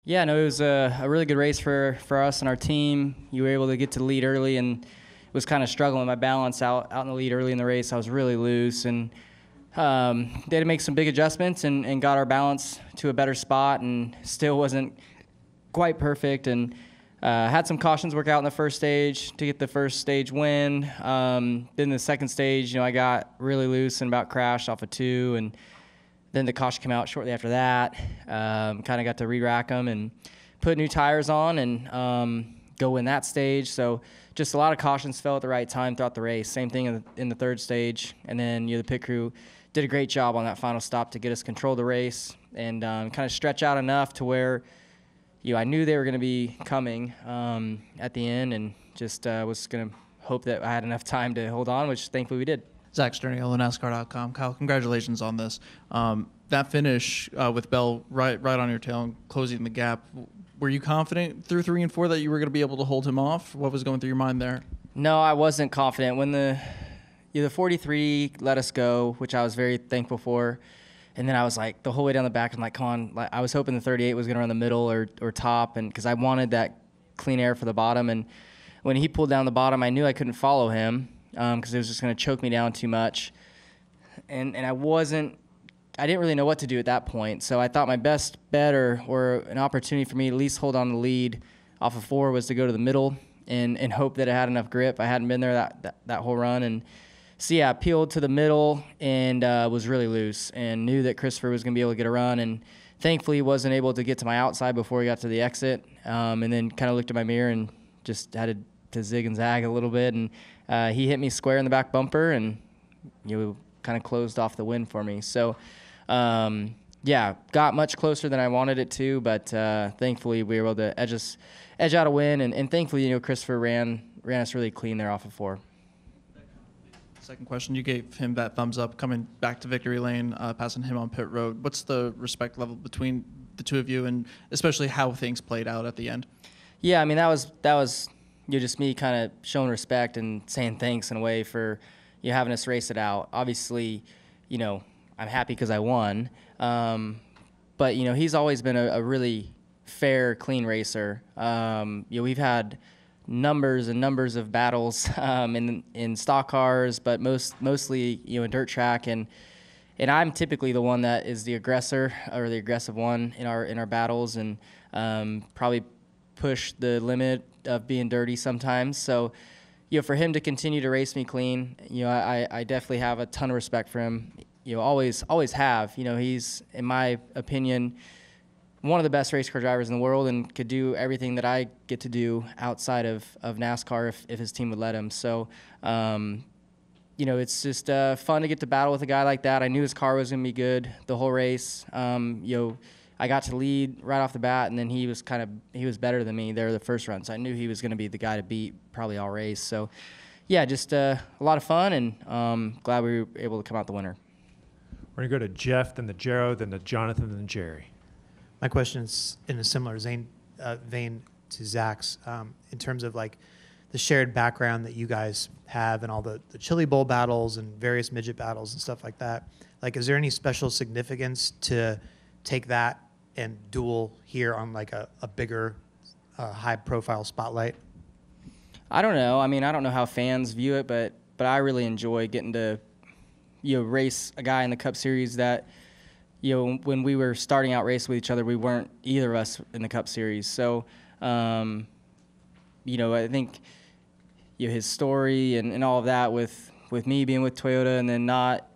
Yeah, no, it was a really good race for us and our team. You were able to get to the lead early, and was kind of struggling with my balance out in the lead early in the race. I was really loose, and they had to make some big adjustments and got our balance to a better spot, and still wasn't quite perfect. And had some cautions work out in the first stage to get the first stage win. Then the second stage, I got really loose and about crashed off of 2, and then the caution came out shortly after that. Kind of got to re-rack them and put new tires on and go win that stage. So just a lot of cautions fell at the right time throughout the race. Same thing in the third stage. And then the pit crew did a great job on that final stop to get us control the race and kind of stretch out enough to where I knew they were going to be coming at the end, and just was going to hope that I had enough time to hold on, which thankfully we did. Zach Sterniolo, NASCAR.com. Kyle, congratulations on this. That finish with Bell right on your tail and closing the gap, were you confident through 3 and 4 that you were going to be able to hold him off? What was going through your mind there? No, I wasn't confident. When the 43 let us go, which I was very thankful for, and then I was like, the whole way down the back, I'm like, come on. Like, I was hoping the 38 was going to run the middle or top, and because I wanted that clean air for the bottom. And when he pulled down the bottom, I knew I couldn't follow him because it was just going to choke me down too much. And I didn't really know what to do at that point. So I thought my best bet or an opportunity for me to at least hold on the lead off of 4 was to go to the middle and hope that it had enough grip. I hadn't been there that whole run. And so, yeah, I peeled to the middle and was really loose and knew that Christopher was going to be able to get a run. And thankfully, he wasn't able to get to my outside before he got to the exit. And then kind of looked at my mirror and just had to zig and zag a little bit. And he hit me square in the back bumper and kind of closed off the win for me. So, yeah, got much closer than I wanted it to, but thankfully we were able to edge out a win. And thankfully, Christopher ran us really clean there off of 4. Second question, you gave him that thumbs up coming back to victory lane, passing him on pit road. What's the respect level between the two of you, and especially how things played out at the end? Yeah, I mean, that was just me kind of showing respect and saying thanks in a way for having us race it out. Obviously, I'm happy because I won, but he's always been a really fair, clean racer. We've had numbers and numbers of battles in stock cars, but mostly in dirt track, and I'm typically the one that is the aggressor or the aggressive one in our battles, and probably push the limit of being dirty sometimes. So for him to continue to race me clean, I definitely have a ton of respect for him. Always have. He's, in my opinion, one of the best race car drivers in the world and could do everything that I get to do outside of NASCAR if his team would let him. So, it's just fun to get to battle with a guy like that. I knew his car was going to be good the whole race. I got to lead right off the bat, and then he was better than me there the first run. So I knew he was going to be the guy to beat probably all race. So, yeah, just a lot of fun, and glad we were able to come out the winner. We're going to go to Jeff, then to Jero, then to Jonathan, then to Jerry. My question is in a similar vein to Zach's, in terms of like the shared background that you guys have and all the Chili Bowl battles and various midget battles and stuff like that. Like, is there any special significance to take that and duel here on like a bigger, high-profile spotlight? I don't know. I mean, I don't know how fans view it, but I really enjoy getting to race a guy in the Cup Series that. When we were starting out racing with each other, we weren't either of us in the Cup Series. So, I think, his story and all of that with me being with Toyota and then not,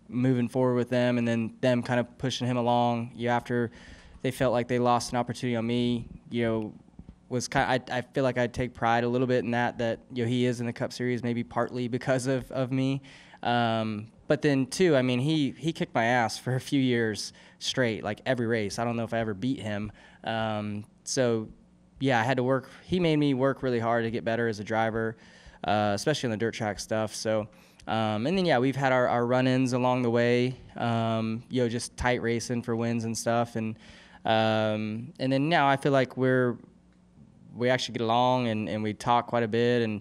moving forward with them and then them kind of pushing him along, after they felt like they lost an opportunity on me, was kind of, I feel like I take pride a little bit in that, he is in the Cup Series, maybe partly because of me. But then, too, I mean, he kicked my ass for a few years straight, like every race. I don't know if I ever beat him. So, yeah, I had to work. He made me work really hard to get better as a driver, especially on the dirt track stuff. So, and then, yeah, we've had our run-ins along the way, just tight racing for wins and stuff. And then now I feel like we actually get along and we talk quite a bit and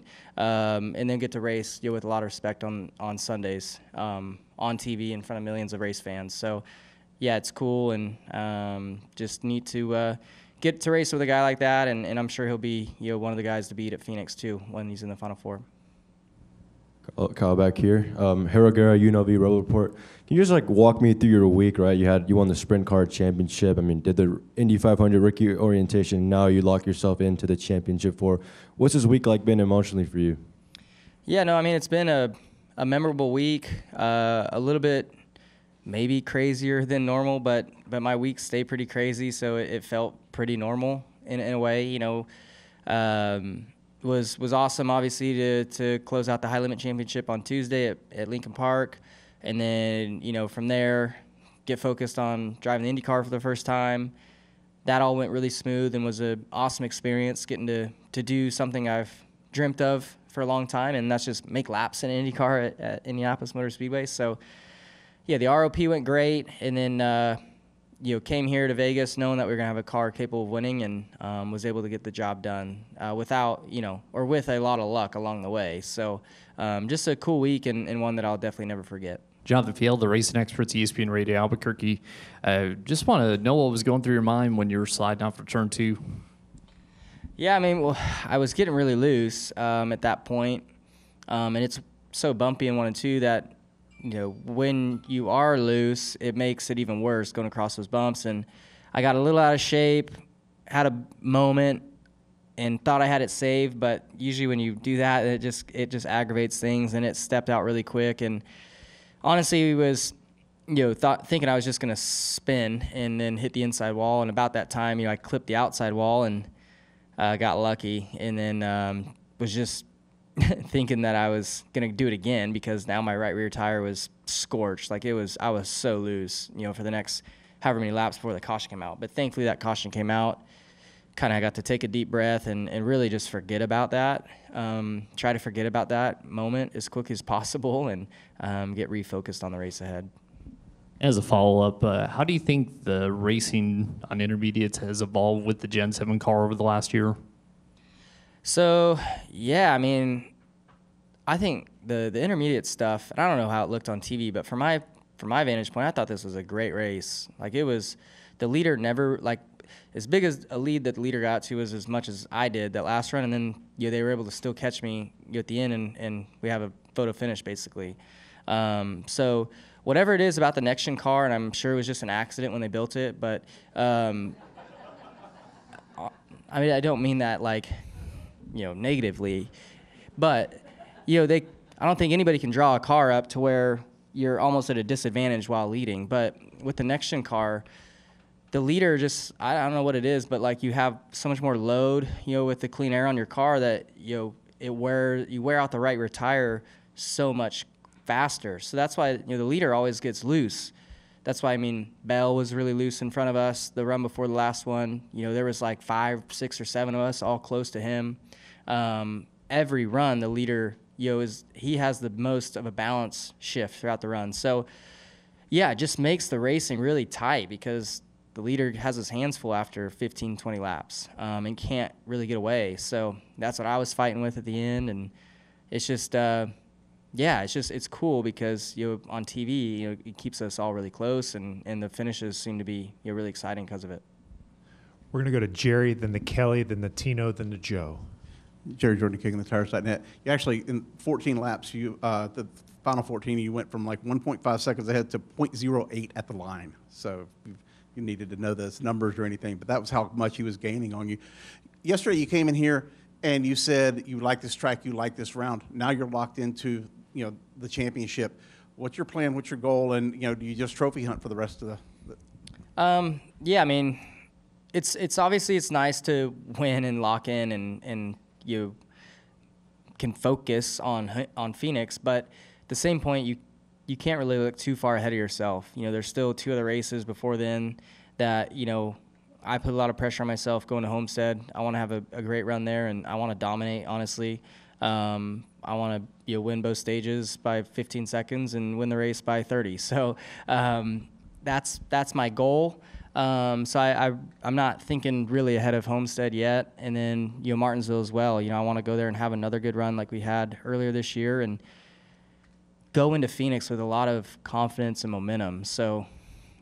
then get to race with a lot of respect on Sundays on TV in front of millions of race fans. So, yeah, it's cool and just neat to get to race with a guy like that, and I'm sure he'll be one of the guys to beat at Phoenix too when he's in the Final Four. Kyle back here. Harrogera, UNLV Road Report. Can you just walk me through your week, right? You won the Sprint Car Championship. I mean, did the Indy 500 rookie orientation. Now you lock yourself into the championship for. What's this week been emotionally for you? Yeah, no, I mean, it's been a memorable week. A little bit maybe crazier than normal, but my weeks stay pretty crazy, so it felt pretty normal in a way. Was awesome, obviously, to close out the High Limit Championship on Tuesday at Lincoln Park. And then, from there, get focused on driving the IndyCar for the first time. That all went really smooth and was an awesome experience, getting to do something I've dreamt of for a long time, and that's just make laps in an IndyCar at Indianapolis Motor Speedway. So, yeah, the ROP went great, and then came here to Vegas knowing that we were going to have a car capable of winning, and was able to get the job done without, or with a lot of luck along the way. So just a cool week and one that I'll definitely never forget. Jonathan Field, the racing experts, ESPN Radio Albuquerque. Just want to know what was going through your mind when you were sliding off for turn 2. Yeah, I mean, I was getting really loose at that point, and it's so bumpy in 1 and 2 that when you are loose, it makes it even worse going across those bumps. And I got a little out of shape, had a moment, and thought I had it saved. But usually when you do that, it just aggravates things, and it stepped out really quick. And honestly, it was thinking I was just gonna spin and then hit the inside wall. And about that time, I clipped the outside wall and got lucky, and then was just thinking that I was going to do it again because now my right rear tire was scorched. I was so loose, for the next however many laps before the caution came out. But thankfully that caution came out. Kind of got to take a deep breath and really just forget about that. Try to forget about that moment as quick as possible and get refocused on the race ahead. As a follow-up, how do you think the racing on intermediates has evolved with the Gen 7 car over the last year? So, yeah, I mean, I think the intermediate stuff, and I don't know how it looked on TV, but from my vantage point, I thought this was a great race. It was, the leader never, as big as a lead that the leader got to was as much as I did that last run, and then they were able to still catch me at the end, and we have a photo finish, basically. So whatever it is about the next-gen car, and I'm sure it was just an accident when they built it, but, I mean, I don't mean that, negatively, but I don't think anybody can draw a car up to where you're almost at a disadvantage while leading. But with the next gen car, the leader just, I don't know what it is, but you have so much more load, with the clean air on your car that you wear out the right rear tire so much faster. So that's why the leader always gets loose. That's why, Bell was really loose in front of us the run before the last one. There was 5, 6, or 7 of us all close to him. Every run, the leader, he has the most of a balance shift throughout the run. So, yeah, it just makes the racing really tight because the leader has his hands full after 15, 20 laps and can't really get away. So that's what I was fighting with at the end. And it's just, it's cool because on TV, it keeps us all really close, and the finishes seem to be really exciting because of it. We're going to go to Jerry, then to Kelly, then to Tino, then to Joe. Jerry Jordan, King of the Tire.net. You actually, in 14 laps, the final 14, you went from 1.5 seconds ahead to 0.08 at the line. So you needed to know those numbers or anything, but that was how much he was gaining on you. Yesterday, you came in here and you said you like this track, you like this round. Now you're locked into the championship. What's your plan? What's your goal? And do you just trophy hunt for the rest of the? Yeah, I mean, it's obviously it's nice to win and lock in and you can focus on Phoenix, but at the same point you can't really look too far ahead of yourself. There's still 2 other races before then that I put a lot of pressure on myself going to Homestead. I want to have a great run there, and I want to dominate, honestly. I want to win both stages by 15 seconds and win the race by 30. So that's my goal. So I'm not thinking really ahead of Homestead yet. And then, Martinsville as well. I want to go there and have another good run like we had earlier this year and go into Phoenix with a lot of confidence and momentum. So,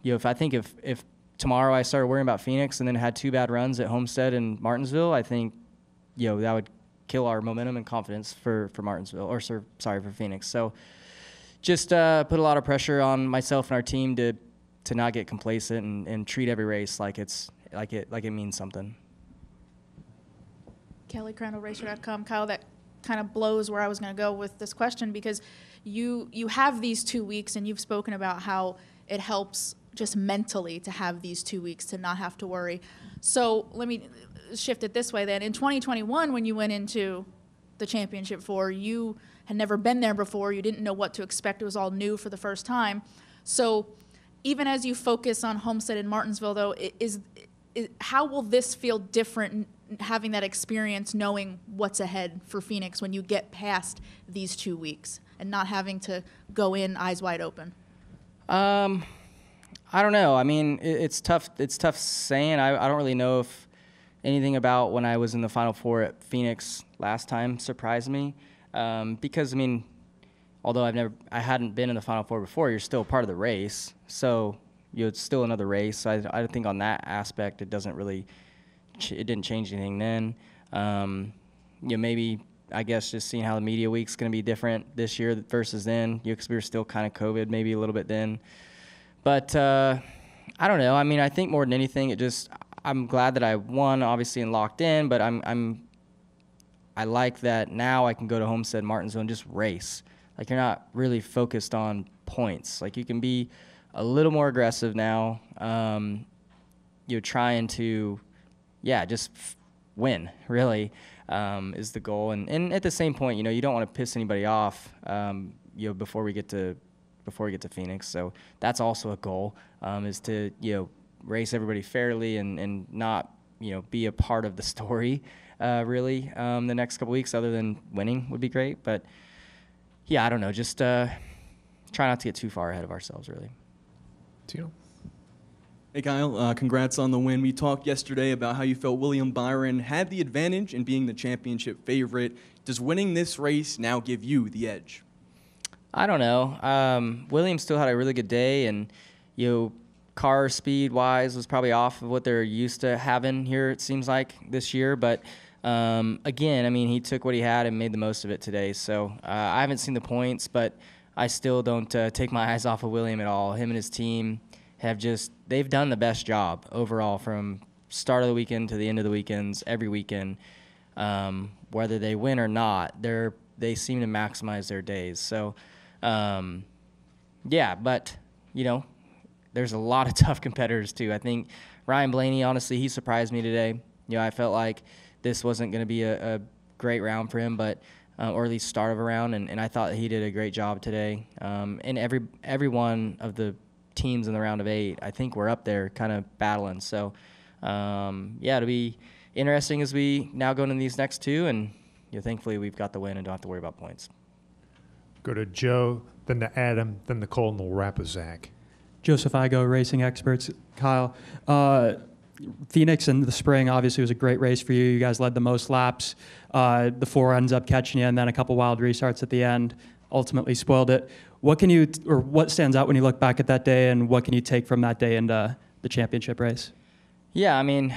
if I think if tomorrow I started worrying about Phoenix and then had 2 bad runs at Homestead and Martinsville, I think, that would kill our momentum and confidence for Martinsville, or for Phoenix. So just put a lot of pressure on myself and our team to not get complacent and treat every race like it means something. Kelly, CrandallRacer.com. Kyle, that kind of blows where I was going to go with this question, because you have these 2 weeks, and you've spoken about how it helps just mentally to have these 2 weeks to not have to worry. So let me shift it this way then. In 2021, when you went into the championship 4, you had never been there before. You didn't know what to expect. It was all new for the first time. So even as you focus on Homestead and Martinsville, though, how will this feel different, having that experience, knowing what's ahead for Phoenix when you get past these 2 weeks and not having to go in eyes wide open? I don't know. I mean, it's tough. It's tough saying. I don't really know if anything about when I was in the Final Four at Phoenix last time surprised me, because I mean, although I hadn't been in the Final Four before, you're still part of the race. So it's still another race. I think on that aspect, it didn't change anything then. Maybe, I guess, just seeing how the media week's going to be different this year versus then, because we were still kind of COVID maybe a little bit then. But I don't know. I mean, I think more than anything, I'm glad that I won, obviously, and locked in, but I like that now I can go to Homestead, Martinsville, and just race. Like, you're not really focused on points. Like, you can be a little more aggressive now. You're trying to, just win, really, is the goal. And at the same point, you don't want to piss anybody off, before we get to Phoenix. So that's also a goal, is to, race everybody fairly and not, be a part of the story, really, the next couple weeks, other than winning would be great. But I don't know, just try not to get too far ahead of ourselves, really. Tino? Hey, Kyle, congrats on the win. We talked yesterday about how you felt William Byron had the advantage in being the championship favorite. Does winning this race now give you the edge? I don't know. William still had a really good day, and car speed wise was probably off of what they're used to having here, it seems like, this year. But again, I mean, he took what he had and made the most of it today. So I haven't seen the points, but I still don't take my eyes off of William at all. Him and his team they've done the best job overall from start of the weekend to the end of the weekends, every weekend. Whether they win or not, they seem to maximize their days. So but there's a lot of tough competitors too. I think Ryan Blaney, honestly, he surprised me today. I felt like this wasn't going to be a great round for him, but or at least start of a round, and I thought he did a great job today. And every one of the teams in the round of 8, I think we're up there kind of battling. So it'll be interesting as we now go into these next 2, and thankfully we've got the win and don't have to worry about points. Go to Joe, then to Adam, then Nicole, and we'll wrap with Zach. Joseph Igo, Racing Experts. Kyle, Phoenix in the spring obviously was a great race for you. You guys led the most laps. The 4 ends up catching you, and then a couple wild restarts at the end ultimately spoiled it. What stands out when you look back at that day, and what can you take from that day into the championship race? Yeah, I mean,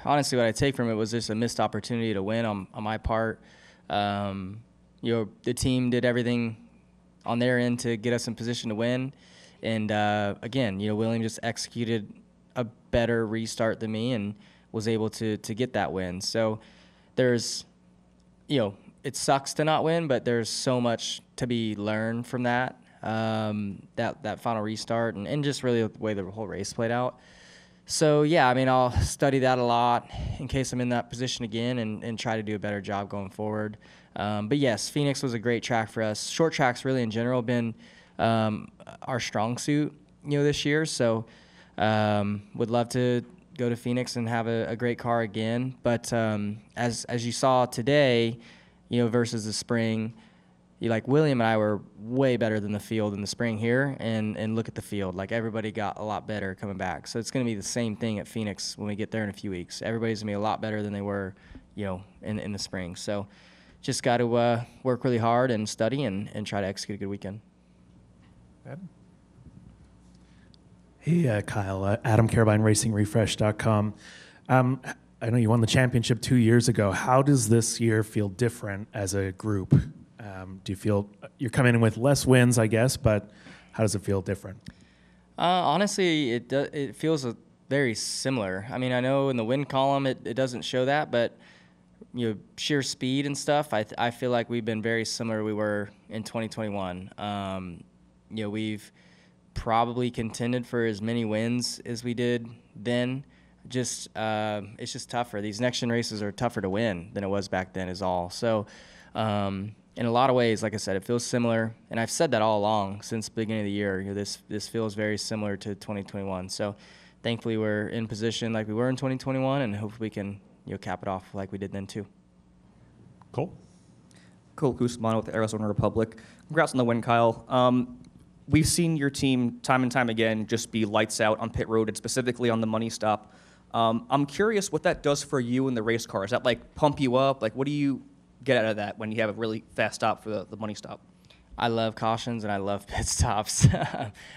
honestly, what I take from it was just a missed opportunity to win on my part. The team did everything on their end to get us in position to win. And again, William just executed a better restart than me and was able to get that win. So there's, it sucks to not win, but there's so much to be learned from that final restart and just really the way the whole race played out. So, I mean, I'll study that a lot in case I'm in that position again and try to do a better job going forward. But, yes, Phoenix was a great track for us. Short tracks really in general have been our strong suit, this year. So would love to go to Phoenix and have a great car again. But as you saw today, versus the spring, William and I were way better than the field in the spring here, and look at the field. Everybody got a lot better coming back. So it's going to be the same thing at Phoenix when we get there in a few weeks. Everybody's going to be a lot better than they were, in the spring. So just got to work really hard and study and try to execute a good weekend. Adam? Hey, Kyle. Adam Carabine, RacingRefresh.com. I know you won the championship 2 years ago. How does this year feel different as a group? Do you feel you're coming in with less wins, I guess, but how does it feel different? Honestly, it feels very similar. I mean, I know in the win column it doesn't show that, but sheer speed and stuff, I feel like we've been very similar to we were in 2021. We've probably contended for as many wins as we did then. It's just tougher. These next gen races are tougher to win than it was back then is all. So in a lot of ways, like I said, it feels similar, and I've said that all along since the beginning of the year. This feels very similar to 2021. So thankfully we're in position like we were in 2021, and hopefully we can cap it off like we did then too. Cole? Cole Guzman with the Arizona Republic. Congrats on the win, Kyle. We've seen your team time and time again just be lights out on pit road and specifically on the money stop. I'm curious what that does for you in the race car. Does that like pump you up? Like, what do you get out of that when you have a really fast stop for the money stop? I love cautions and I love pit stops.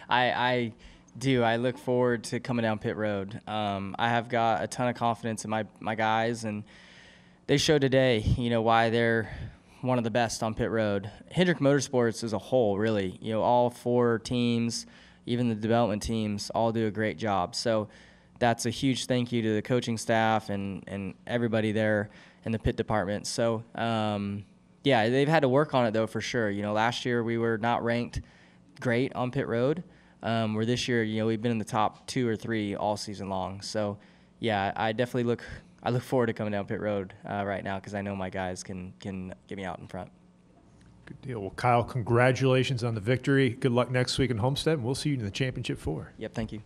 I do. I look forward to coming down pit road. I have got a ton of confidence in my guys, and they showed today, why they're one of the best on pit road. Hendrick Motorsports as a whole, really, all 4 teams, even the development teams, all do a great job. So that's a huge thank you to the coaching staff and everybody there in the pit department. So, yeah, they've had to work on it, though, for sure. Last year we were not ranked great on pit road, where this year, we've been in the top 2 or 3 all season long. So, yeah, I look forward to coming down pit road right now because I know my guys can get me out in front. Good deal. Well, Kyle, congratulations on the victory. Good luck next week in Homestead, and we'll see you in the Championship 4. Yep, thank you.